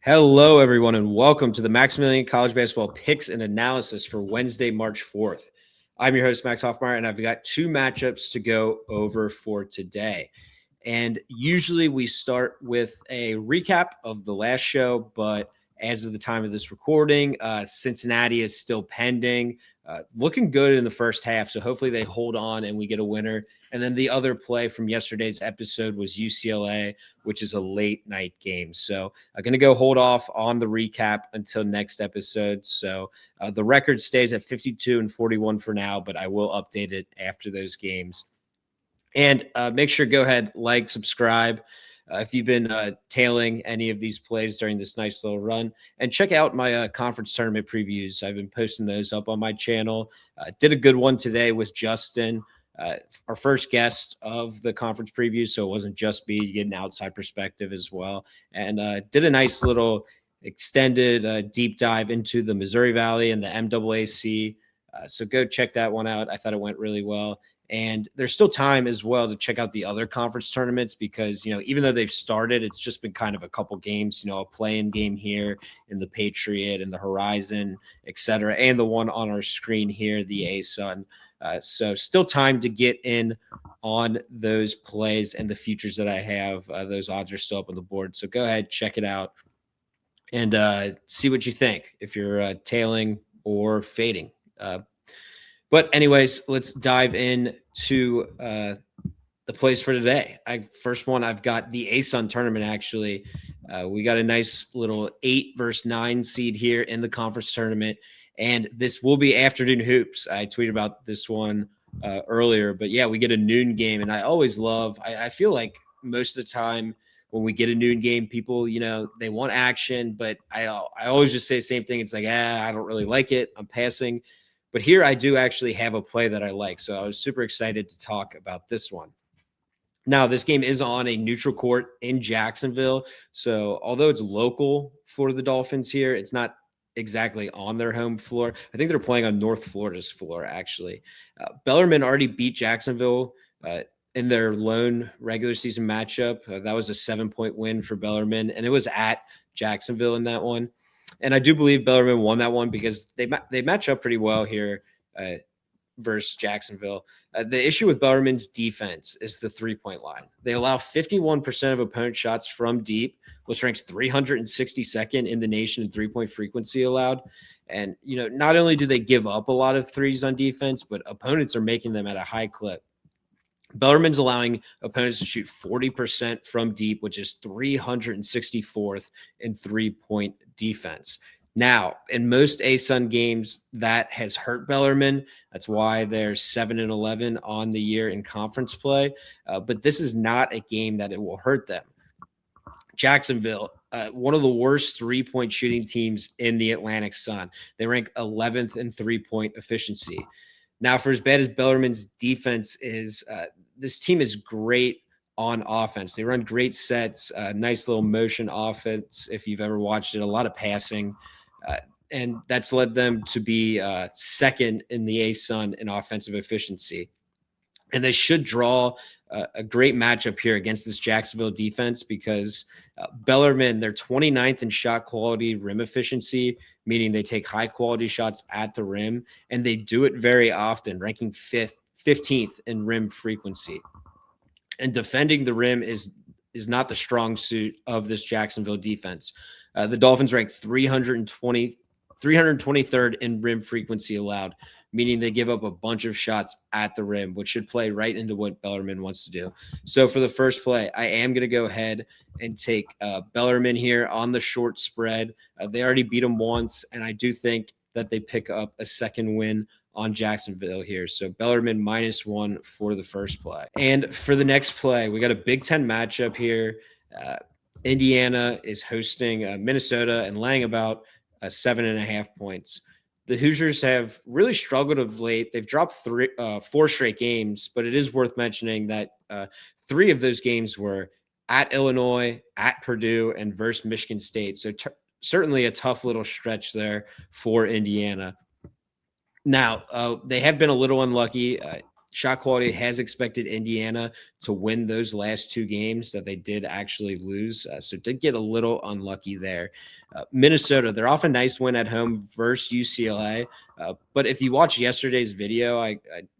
Hello, everyone, and welcome to the Maximilian College Basketball Picks and Analysis for Wednesday, March 4th. I'm your host, Max Hofmeyer, and I've got two matchups to go over for today. And usually we start with a recap of the last show, but as of the time of this recording, Cincinnati is still pending, looking good in the first half. So hopefully they hold on and we get a winner. And then the other play from yesterday's episode was UCLA, which is a late night game. So I'm going to go hold off on the recap until next episode. So the record stays at 52-41 for now, but I will update it after those games. And make sure go ahead, like, subscribe if you've been tailing any of these plays during this nice little run. And check out my conference tournament previews. I've been posting those up on my channel. Did a good one today with Justin, our first guest of the conference preview. So it wasn't just me. You get an outside perspective as well. And did a nice little extended deep dive into the Missouri Valley and the MAAC. So go check that one out. I thought it went really well. And there's still time as well to check out the other conference tournaments because, even though they've started, it's just been kind of a couple games, a play-in game here in the Patriot and the Horizon, et cetera, and the one on our screen here, the ASUN. So still time to get in on those plays and the futures that I have. Those odds are still up on the board. So go ahead, check it out and see what you think if you're tailing or fading. But anyways, let's dive into the plays for today. First one, I've got the ASUN tournament, actually. We got a nice little 8 versus 9 seed here in the conference tournament. And this will be afternoon hoops. I tweeted about this one earlier. But, yeah, we get a noon game. And I always love – I feel like most of the time when we get a noon game, people, they want action. But I always just say the same thing. It's like, I don't really like it. I'm passing. But here I do actually have a play that I like. So I was super excited to talk about this one. Now, this game is on a neutral court in Jacksonville. So although it's local for the Dolphins here, it's not exactly on their home floor. I think they're playing on North Florida's floor, actually. Bellarmine already beat Jacksonville in their lone regular season matchup. That was a 7-point win for Bellarmine, and it was at Jacksonville in that one. And I do believe Bellarmine won that one because they match up pretty well here versus Jacksonville. The issue with Bellarmine's defense is the three-point line. They allow 51% of opponent shots from deep, which ranks 362nd in the nation in three-point frequency allowed. And, not only do they give up a lot of threes on defense, but opponents are making them at a high clip. Bellarmine's allowing opponents to shoot 40% from deep, which is 364th in three-point defense. Now, in most ASUN games, that has hurt Bellarmine. That's why they're 7-11 on the year in conference play. But this is not a game that it will hurt them. Jacksonville, one of the worst three-point shooting teams in the Atlantic Sun. They rank 11th in three-point efficiency. Now, for as bad as Bellarmine's defense is, this team is great on offense. They run great sets, nice little motion offense. If you've ever watched it, a lot of passing. And that's led them to be second in the ASUN in offensive efficiency. And they should draw a great matchup here against this Jacksonville defense because Bellarmine, they're 29th in shot quality, rim efficiency, meaning they take high-quality shots at the rim, and they do it very often, ranking 15th in rim frequency. And defending the rim is not the strong suit of this Jacksonville defense. The Dolphins rank 323rd in rim frequency allowed, meaning they give up a bunch of shots at the rim, which should play right into what Bellarmine wants to do. So for the first play, I am going to go ahead and take Bellarmine here on the short spread. They already beat them once, and I do think that they pick up a second win on Jacksonville here. So Bellarmine -1 for the first play. And for the next play, we got a Big Ten matchup here. Indiana is hosting Minnesota and laying about 7.5 points. The Hoosiers have really struggled of late. They've dropped 4 straight games, but it is worth mentioning that 3 of those games were at Illinois, at Purdue, and versus Michigan State. So certainly a tough little stretch there for Indiana. Now, they have been a little unlucky Shot quality has expected Indiana to win those last 2 games that they did actually lose. So did get a little unlucky there. Minnesota, they're off a nice win at home versus UCLA. But if you watch yesterday's video,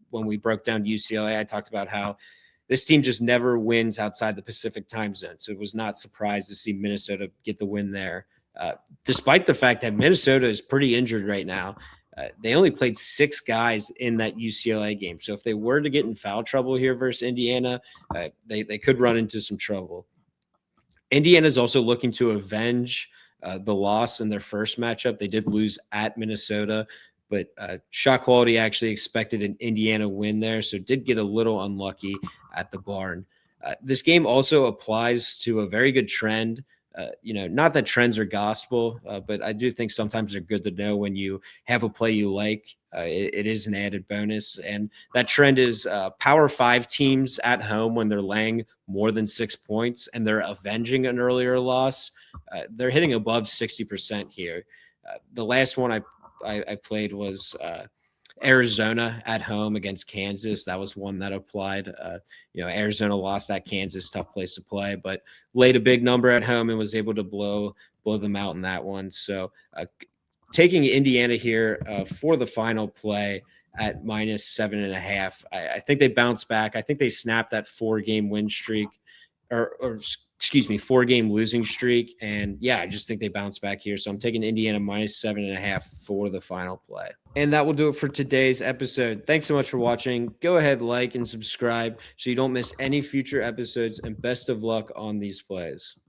when we broke down UCLA, I talked about how this team just never wins outside the Pacific time zone. So it was not surprised to see Minnesota get the win there. Despite the fact that Minnesota is pretty injured right now. They only played 6 guys in that UCLA game. So if they were to get in foul trouble here versus Indiana, they could run into some trouble. Indiana is also looking to avenge the loss in their first matchup. They did lose at Minnesota, but shot quality actually expected an Indiana win there. So did get a little unlucky at the barn. This game also applies to a very good trend. Not that trends are gospel, but I do think sometimes they're good to know when you have a play you like. It is an added bonus. And that trend is Power 5 teams at home when they're laying more than 6 points and they're avenging an earlier loss. They're hitting above 60% here. The last one I played was Arizona at home against Kansas. That was one that applied. Arizona lost at Kansas, tough place to play, but laid a big number at home and was able to blow them out in that one. So taking Indiana here for the final play at -7.5. I think they bounce back. I think they snapped that 4-game win streak or 4-game losing streak. And yeah, I just think they bounce back here. So I'm taking Indiana -7.5 for the final play. And that will do it for today's episode. Thanks so much for watching. Go ahead, like and subscribe so you don't miss any future episodes, and best of luck on these plays.